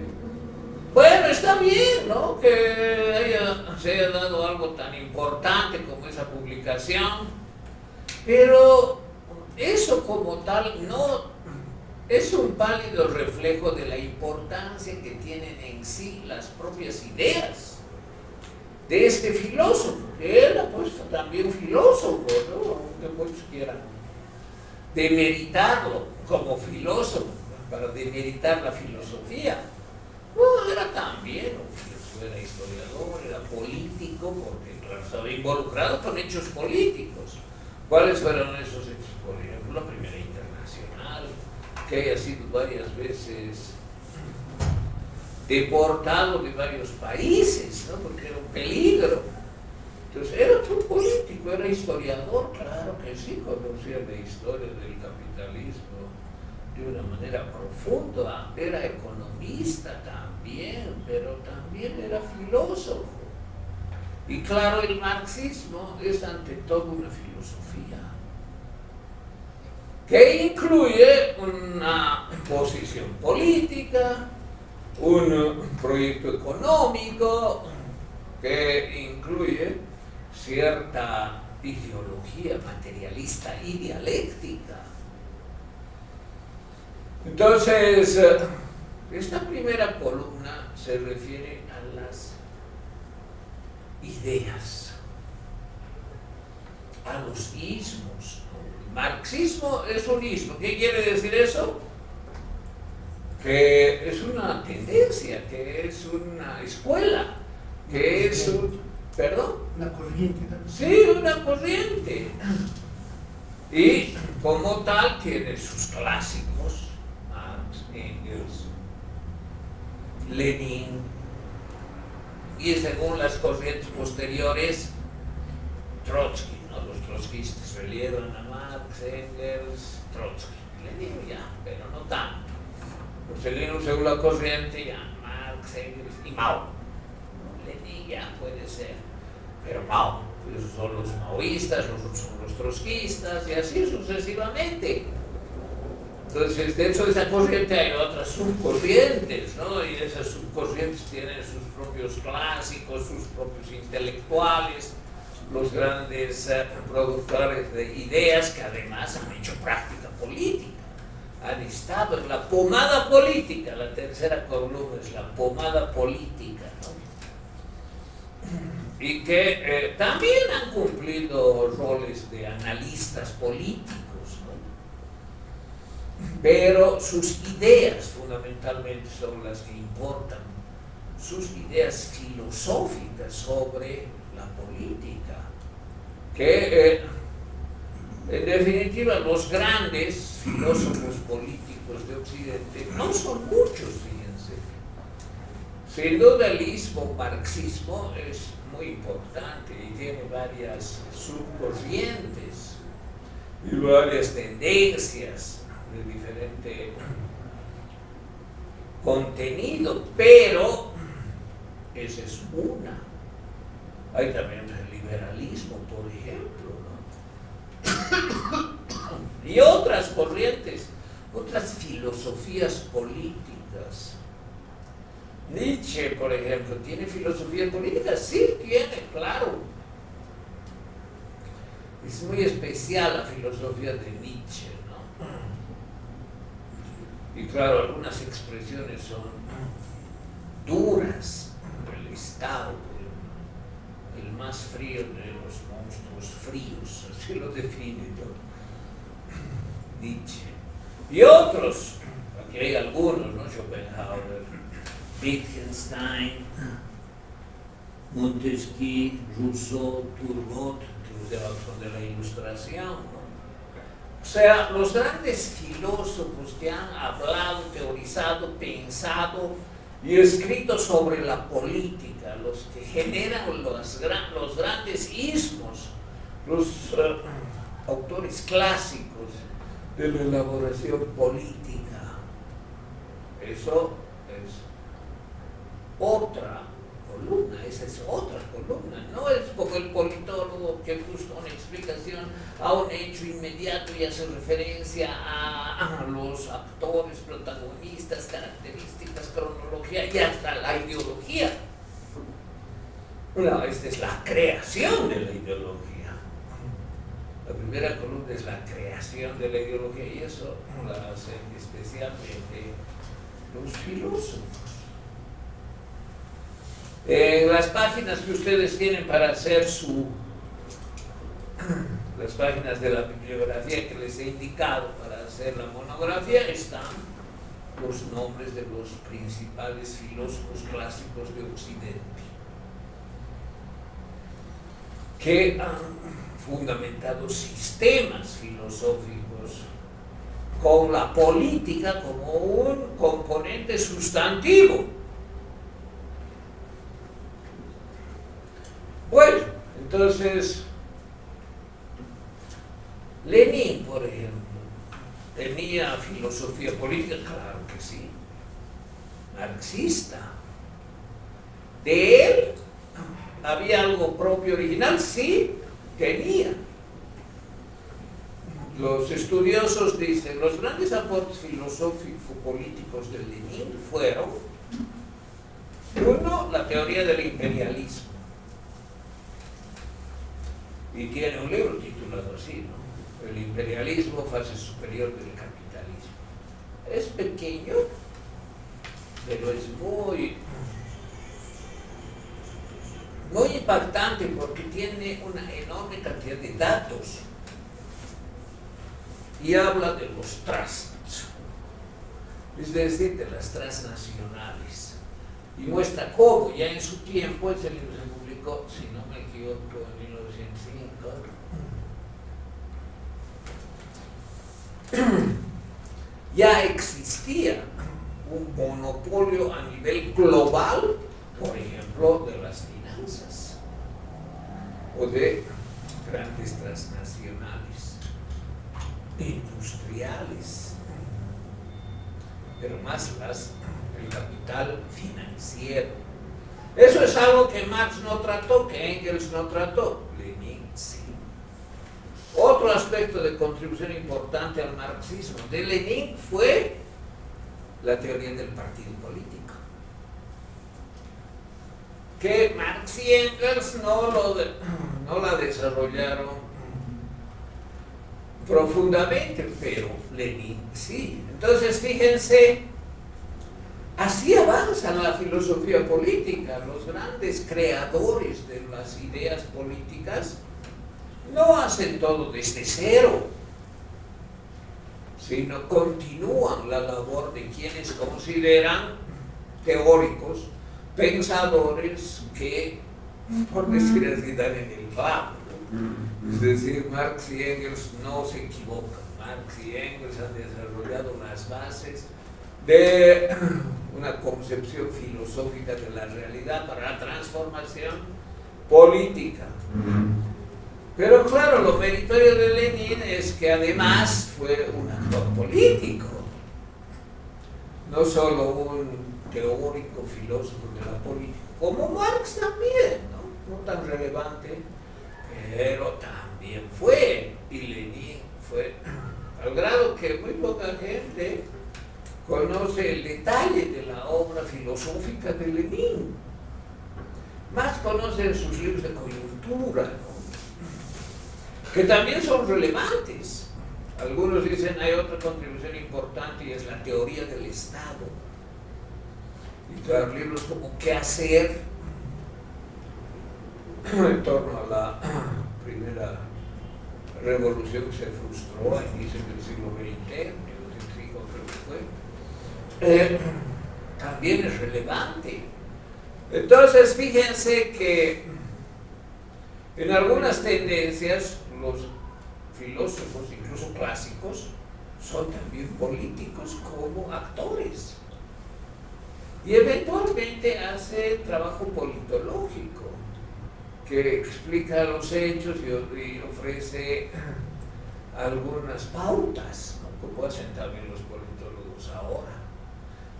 [SPEAKER 1] Bueno, está bien, ¿no? Que se haya dado algo tan importante como esa publicación, pero eso como tal no es un pálido reflejo de la importancia que tienen en sí las propias ideas de este filósofo, que era pues también filósofo, ¿no? Aunque muchos quieran demeritarlo como filósofo, para demeritar la filosofía. No, era también un filósofo, era historiador, era político, porque claro, estaba involucrado con hechos políticos. ¿Cuáles fueron esos hechos? Por ejemplo, la Primera Internacional, que haya sido varias veces deportado de varios países, ¿no? Porque era un peligro. Entonces, era un político, era historiador, claro que sí, conocía la historia del capitalismo de una manera profunda, era economista también, pero también era filósofo. Y claro, el marxismo es ante todo una filosofía que incluye una posición política, un proyecto económico, que incluye cierta ideología materialista y dialéctica. Entonces, esta primera columna se refiere a las ideas, a los ismos. El marxismo es un ismo. ¿Qué quiere decir eso? Que es una tendencia, que es una escuela, que es un... ¿Perdón?
[SPEAKER 2] Una corriente, ¿no?
[SPEAKER 1] Sí, una corriente. Y como tal tiene sus clásicos, Marx, Engels, Lenin, y según las corrientes posteriores, Trotsky, ¿no? Los trotskistas relievan a Marx, Engels, Trotsky, Lenin ya, pero no tanto. Según la corriente ya, Marx, Engels y Mao. Lenin ya puede ser, pero Mao, esos son los maoístas, los otros son los trotskistas y así sucesivamente. Entonces, dentro de esa corriente hay otras subcorrientes, ¿no? Y esas subcorrientes tienen sus propios clásicos, sus propios intelectuales, los grandes productores de ideas que además han hecho práctica política, han estado en la pomada política. La tercera columna es la pomada política, ¿no? Y que también han cumplido roles de analistas políticos, ¿no? Pero sus ideas fundamentalmente son las que importan, sus ideas filosóficas sobre la política, que En definitiva, los grandes filósofos políticos de Occidente no son muchos, fíjense. Sin duda el ismo-marxismo es muy importante y tiene varias subcorrientes y varias tendencias de diferente contenido, pero esa es una. Hay también el liberalismo, por ejemplo, ¿no? Y otras corrientes, otras filosofías políticas. Nietzsche, por ejemplo, ¿tiene filosofía política? Sí, tiene, claro. Es muy especial la filosofía de Nietzsche, ¿no? Y claro, algunas expresiones son duras. El Estado, el más frío de los monstruos fríos, así lo define, ¿no? Nietzsche. Y otros, aquí hay algunos, ¿no? Schopenhauer, Wittgenstein, Montesquieu, Rousseau, Turgot, de la Ilustración, ¿no? O sea, los grandes filósofos que han hablado, teorizado, pensado y escrito sobre la política, los que generan los grandes ismos, los autores clásicos de la elaboración política. Eso es otra columna, esa es otra columna. No es porque el politólogo que busca una explicación a un hecho inmediato y hace referencia a los actores, protagonistas, características, cronología y hasta la ideología. No, esta es la creación de la ideología. La primera columna es la creación de la ideología y eso la hacen especialmente los filósofos. En las páginas que ustedes tienen para hacer las páginas de la bibliografía que les he indicado para hacer la monografía están los nombres de los principales filósofos clásicos de Occidente que han fundamentado sistemas filosóficos con la política como un componente sustantivo. Bueno, entonces, Lenin, por ejemplo, tenía filosofía política, claro que sí, marxista. ¿De él había algo propio original? Sí, tenía. Los estudiosos dicen, los grandes aportes filosófico-políticos de Lenin fueron, uno, la teoría del imperialismo. Y tiene un libro titulado así, ¿no? El imperialismo, fase superior del capitalismo. Es pequeño, pero es muy impactante porque tiene una enorme cantidad de datos y habla de los trusts, es decir, de las transnacionales, y muestra cómo ya en su tiempo, ese libro se publicó, si no me equivoco, en 1905, ya existía un monopolio a nivel global, por ejemplo, de las finanzas o de grandes transnacionales, industriales, pero más el capital financiero. Eso es algo que Marx no trató, que Engels no trató, Lenin sí. Otro aspecto de contribución importante al marxismo de Lenin fue la teoría del partido político, que Marx y Engels no la desarrollaron profundamente, pero Lenin sí. Entonces, fíjense, así avanza la filosofía política. Los grandes creadores de las ideas políticas no hacen todo desde cero, sino continúan la labor de quienes consideran teóricos, pensadores que, por decir así, dan en el clavo, ¿no? Es decir, Marx y Engels no se equivocan. Marx y Engels han desarrollado las bases de una concepción filosófica de la realidad para la transformación política. Pero claro, lo meritorio de Lenin es que además fue un actor político, no solo un teórico filósofo de la política, como Marx también, no tan relevante, pero también fue, y Lenin fue, al grado que muy poca gente conoce el detalle de la obra filosófica de Lenin. Más conocen sus libros de coyuntura, ¿no?, que también son relevantes. Algunos dicen hay otra contribución importante y es la teoría del Estado. Y dar libros como ¿Qué hacer?, en torno a la primera revolución que se frustró a inicios del siglo XX, 1905 creo que fue, también es relevante. Entonces fíjense que en algunas tendencias los filósofos, incluso clásicos, son también políticos como actores. Y eventualmente hace trabajo politológico, que explica los hechos y ofrece algunas pautas, ¿no?, como hacen también los politólogos ahora.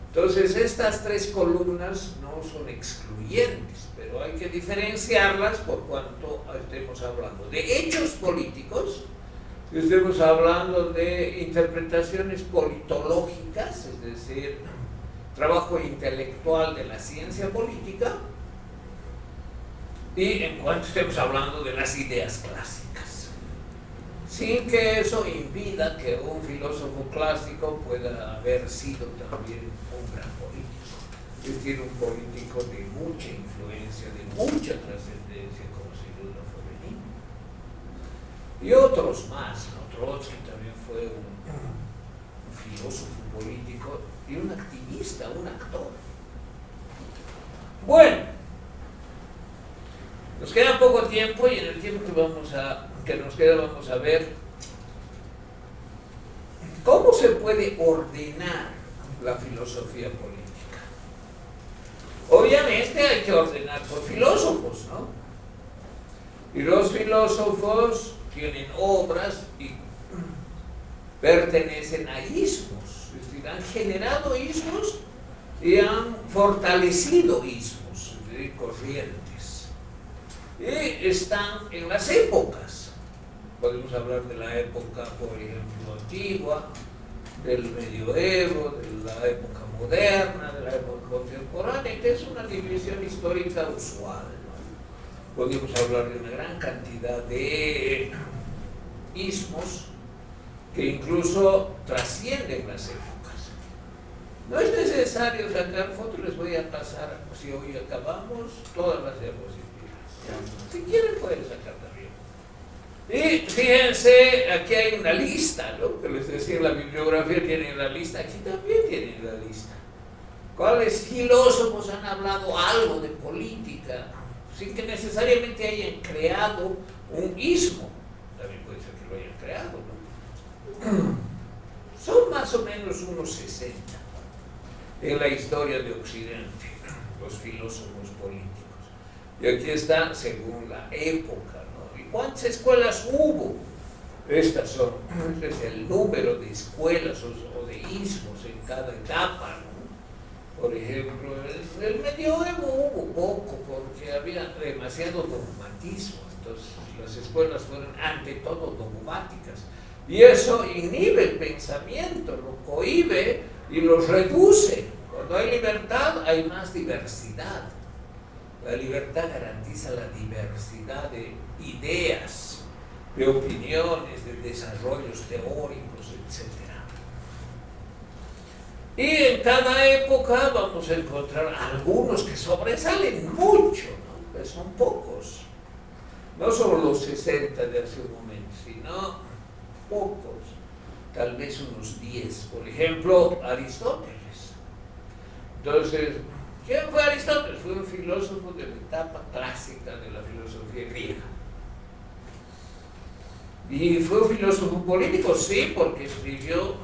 [SPEAKER 1] Entonces, estas tres columnas no son excluyentes, pero hay que diferenciarlas por cuanto estemos hablando de hechos políticos, estemos hablando de interpretaciones politológicas, es decir, trabajo intelectual de la ciencia política, y en cuanto estemos hablando de las ideas clásicas, sin que eso impida que un filósofo clásico pueda haber sido también un gran político, es decir, un político de mucha influencia, de mucha trascendencia, como sin duda fue Lenin. Y otros más, ¿no? Trotsky también fue un filósofo político y un activista, un actor. Bueno, nos queda poco tiempo y en el tiempo que nos queda vamos a ver cómo se puede ordenar la filosofía política. Obviamente hay que ordenar por filósofos, ¿no? Y los filósofos tienen obras y pertenecen a ismos, es decir, han generado ismos y han fortalecido ismos, es decir, corrientes. Y están en las épocas. Podemos hablar de la época, por ejemplo, antigua, del medioevo, de la época moderna, de la época contemporánea, que es una división histórica usual, ¿no? Podemos hablar de una gran cantidad de ismos que incluso trascienden las épocas. No es necesario sacar fotos, les voy a pasar, si hoy acabamos, todas las diapositivas. Si quieren pueden sacar también. Y fíjense, aquí hay una lista, ¿no?, que les decía, en la bibliografía tienen la lista, aquí también tienen la lista. ¿Cuáles filósofos han hablado algo de política sin que necesariamente hayan creado un ismo? También puede ser que lo hayan creado, ¿no? Son más o menos unos 60 en la historia de Occidente, los filósofos políticos. Y aquí está según la época, ¿no? ¿Y cuántas escuelas hubo? Este es el número de escuelas o de ismos en cada etapa, ¿no? Por ejemplo, en el medioevo hubo poco porque había demasiado dogmatismo, entonces las escuelas fueron ante todo dogmáticas. Y eso inhibe el pensamiento, lo cohíbe y lo reduce. Cuando hay libertad, hay más diversidad. La libertad garantiza la diversidad de ideas, de opiniones, de desarrollos teóricos, etc. Y en cada época vamos a encontrar algunos que sobresalen mucho, ¿no? Que son pocos. No solo los 60 de hace un momento, sino pocos, tal vez unos 10. Por ejemplo, Aristóteles. Entonces, ¿quién fue Aristóteles? Fue un filósofo de la etapa clásica de la filosofía griega. ¿Y fue un filósofo político? Sí, porque escribió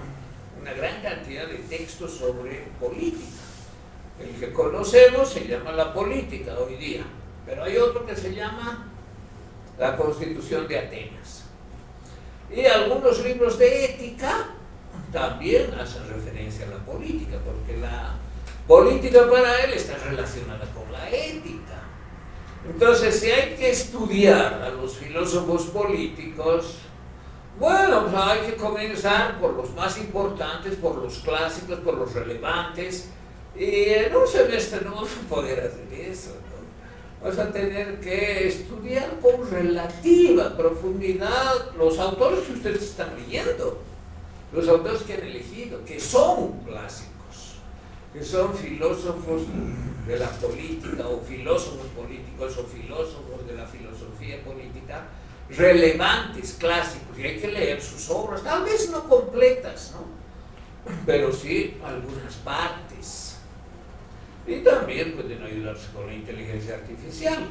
[SPEAKER 1] una gran cantidad de textos sobre política. El que conocemos se llama La Política hoy día, pero hay otro que se llama La Constitución de Atenas. Y algunos libros de ética también hacen referencia a la política, porque la política para él está relacionada con la ética. Entonces, si hay que estudiar a los filósofos políticos, bueno, pues hay que comenzar por los más importantes, por los clásicos, por los relevantes, y en un semestre no vamos a poder hacer eso, ¿no? Vamos a tener que estudiar con relativa profundidad los autores que ustedes están leyendo, los autores que han elegido, que son clásicos, que son filósofos de la política, o filósofos políticos, o filósofos de la filosofía política, relevantes, clásicos, y hay que leer sus obras, tal vez no completas, ¿no? Pero sí algunas partes. Y también pueden ayudarse con la inteligencia artificial.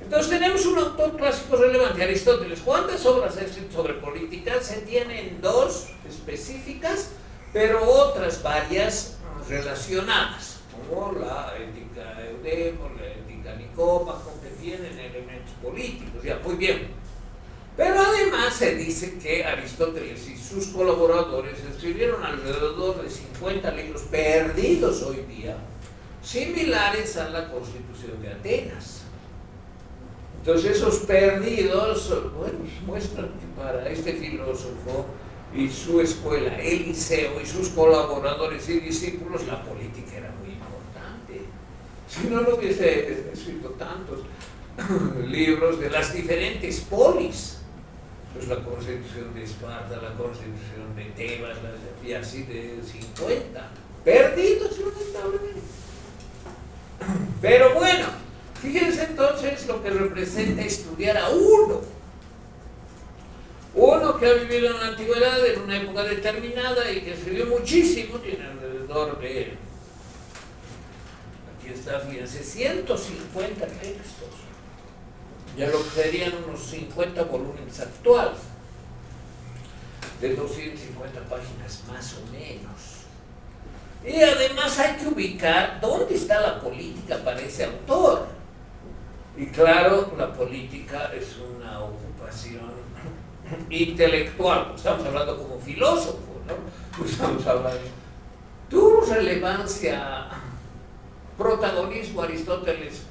[SPEAKER 1] Entonces tenemos un autor clásico relevante, Aristóteles. ¿Cuántas obras ha escrito sobre política? Se tienen 2 específicas, pero otras varias relacionadas, como la ética Eudemo, la ética Nicómaco, que tienen elementos políticos. Ya, muy bien. Pero además se dice que Aristóteles y sus colaboradores escribieron alrededor de 50 libros perdidos hoy día, similares a la Constitución de Atenas. Entonces esos perdidos, bueno, muestran que para este filósofo y su escuela, el Liceo y sus colaboradores y discípulos, la política era muy importante. Si no, no hubiese escrito tantos libros de las diferentes polis, pues la Constitución de Esparta, la Constitución de Tebas, y así de 50, perdidos lamentablemente. Pero bueno, fíjense entonces lo que representa estudiar a uno que ha vivido en la antigüedad, en una época determinada y que escribió muchísimo, tiene alrededor de, aquí está, fíjense, 150 textos, ya lo que serían unos 50 volúmenes actuales, de 250 páginas más o menos. Y además hay que ubicar dónde está la política para ese autor. Y claro, la política es una ocupación intelectual, estamos hablando como filósofo, ¿no? Estamos hablando. ¿Tuvo relevancia, protagonismo Aristóteles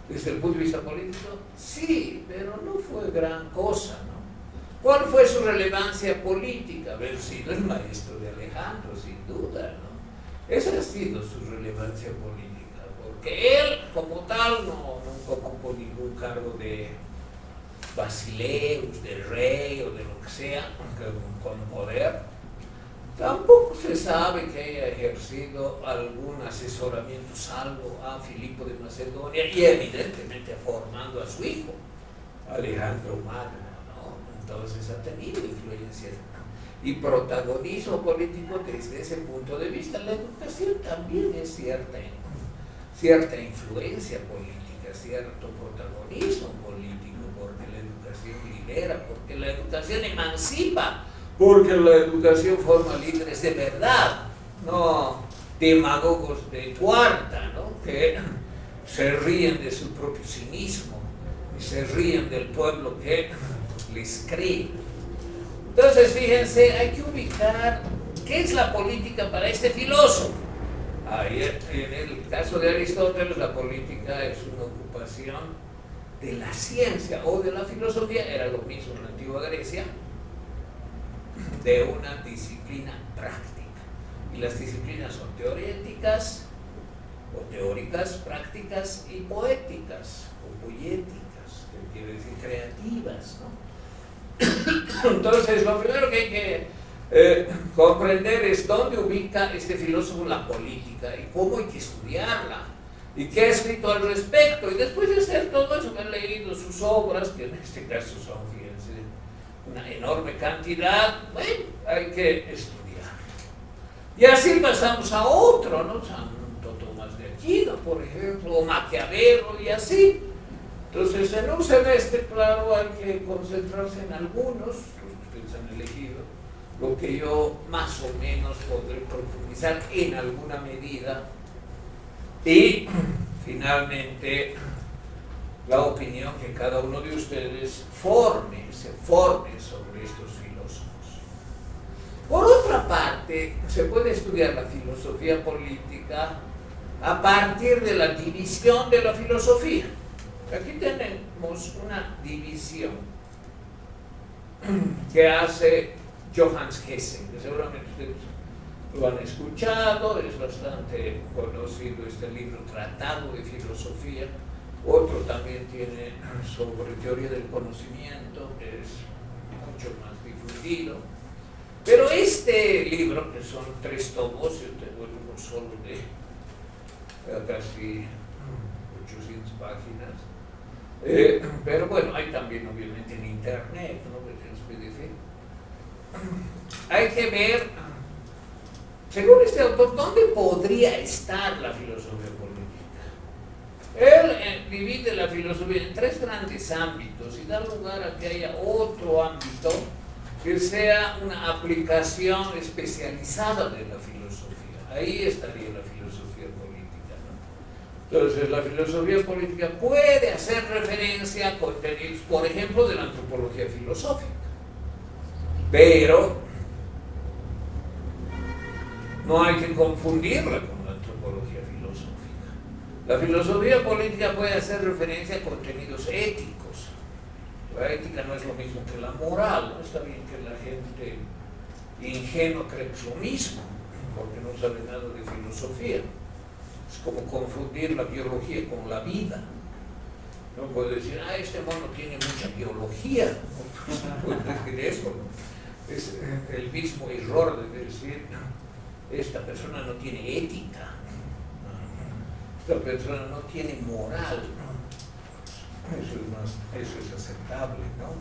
[SPEAKER 1] desde el punto de vista político? Sí, pero no fue gran cosa, ¿no? ¿Cuál fue su relevancia política? Haber sido el maestro de Alejandro, sin duda, ¿no? Esa ha sido su relevancia política, porque él, como tal, nunca ocupó ningún cargo de basileus, de rey o de lo que sea, con poder. Tampoco se sabe que haya ejercido algún asesoramiento salvo a Filipo de Macedonia y evidentemente formando a su hijo, Alejandro Magno, ¿no? Entonces ha tenido influencia y protagonismo político desde ese punto de vista. La educación también es cierta influencia política, cierto protagonismo político, porque la educación lidera, porque la educación emancipa, porque la educación forma líderes de verdad, no demagogos de cuarta, ¿no? Que se ríen de su propio cinismo y se ríen del pueblo que les cree. Entonces, fíjense, hay que ubicar qué es la política para este filósofo. Ahí, en el caso de Aristóteles, la política es una ocupación de la ciencia o de la filosofía, era lo mismo en la antigua Grecia, de una disciplina práctica. Y las disciplinas son teoréticas, o teóricas, prácticas y poéticas, o poéticas, que quiere decir creativas, ¿no? Entonces, lo primero que hay que comprender es dónde ubica este filósofo la política y cómo hay que estudiarla y qué ha escrito al respecto. Y después de hacer todo eso, haber leído sus obras, que en este caso son, fíjense, una enorme cantidad, bueno, hay que estudiar. Y así pasamos a otro, ¿no? Santo Tomás de Aquino, por ejemplo, o Maquiavelo, y así. Entonces, en un semestre, claro, hay que concentrarse en algunos, los que ustedes han elegido, lo que yo más o menos podré profundizar en alguna medida, y finalmente la opinión que cada uno de ustedes se forme sobre estos filósofos. Por otra parte, se puede estudiar la filosofía política a partir de la división de la filosofía. Aquí tenemos una división que hace Johannes Hesse, que seguramente ustedes lo han escuchado, es bastante conocido este libro, Tratado de Filosofía. Otro también tiene sobre teoría del conocimiento, que es mucho más difundido. Pero este libro, que son 3 tomos, yo tengo uno solo de casi 800 páginas, pero bueno, hay también obviamente en internet, ¿no? Hay que ver, según este autor, dónde podría estar la filosofía política. Él divide la filosofía en 3 grandes ámbitos y da lugar a que haya otro ámbito que sea una aplicación especializada de la filosofía. Ahí estaría la filosofía política, ¿no? Entonces, la filosofía política puede hacer referencia a contenidos, por ejemplo, de la antropología filosófica, pero no hay que confundirla con la antropología filosófica. La filosofía política puede hacer referencia a contenidos éticos. La ética no es lo mismo que la moral, ¿no? Está bien que la gente ingenua cree que es lo mismo, porque no sabe nada de filosofía. Es como confundir la biología con la vida. No puede decir, este mono tiene mucha biología. No puede decir eso, ¿no? Es el mismo error de decir, esta persona no tiene ética, esta persona no tiene moral. Eso es aceptable, ¿no?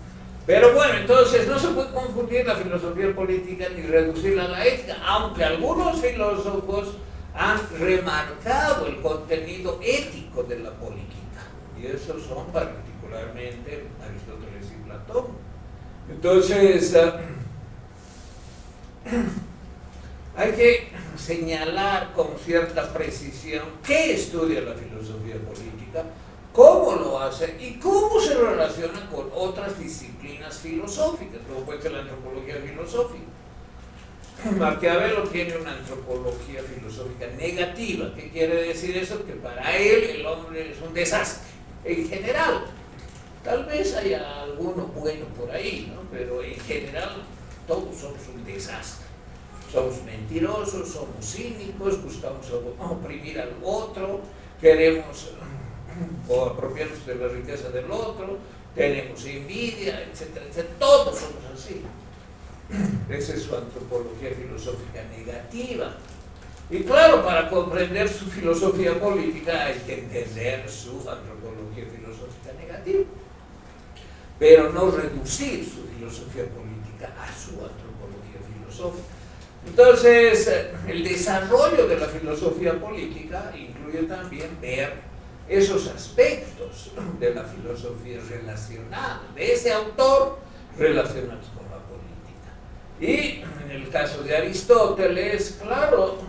[SPEAKER 1] Pero bueno, entonces no se puede confundir la filosofía política ni reducirla a la ética, aunque algunos filósofos han remarcado el contenido ético de la política, y esos son particularmente Aristóteles y Platón. Entonces, hay que señalar con cierta precisión qué estudia la filosofía política, cómo lo hace y cómo se relaciona con otras disciplinas filosóficas, como puede ser la antropología filosófica. Maquiavelo tiene una antropología filosófica negativa. ¿Qué quiere decir eso? Que para él el hombre es un desastre, en general. Tal vez haya alguno bueno por ahí, ¿no? Pero en general todos somos un desastre. Somos mentirosos, somos cínicos, buscamos oprimir al otro, queremos o apropiarnos de la riqueza del otro, tenemos envidia, etcétera, etcétera. Todos somos así. Esa es su antropología filosófica negativa. Y claro, para comprender su filosofía política hay que entender su antropología filosófica negativa, pero no reducir su filosofía política a su antropología filosófica. Entonces, el desarrollo de la filosofía política incluye también ver esos aspectos de la filosofía relacionados, de ese autor relacionados con la política. Y en el caso de Aristóteles, claro,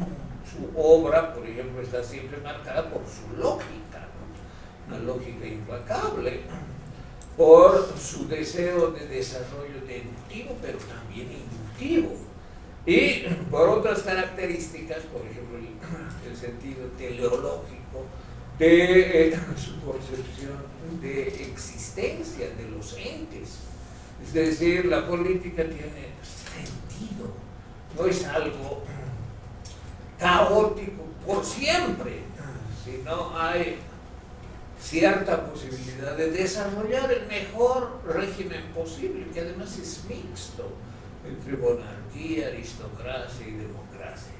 [SPEAKER 1] su obra, por ejemplo, está siempre marcada por su lógica, ¿no? Una lógica implacable, por su deseo de desarrollo deductivo, pero también inductivo, y por otras características, por ejemplo, el sentido teleológico de su concepción de existencia de los entes. Es decir, la política tiene sentido, no es algo caótico por siempre, sino hay cierta posibilidad de desarrollar el mejor régimen posible, que además es mixto entre monarquía, aristocracia y democracia.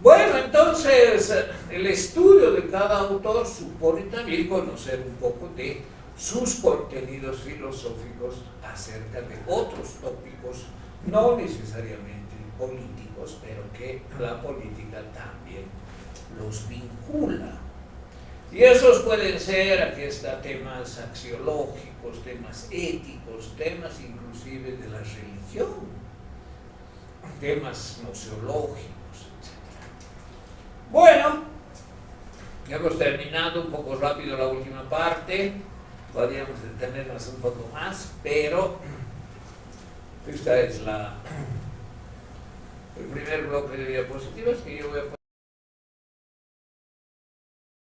[SPEAKER 1] Bueno, entonces el estudio de cada autor supone también conocer un poco de sus contenidos filosóficos acerca de otros tópicos, no necesariamente políticos, pero que la política también los vincula. Y esos pueden ser, aquí está, temas axiológicos, temas éticos, temas inclusive de la religión, temas nociológicos, etc. Bueno, ya hemos terminado un poco rápido la última parte, podríamos detenernos un poco más, pero esta es el primer bloque de diapositivas que yo voy a poner.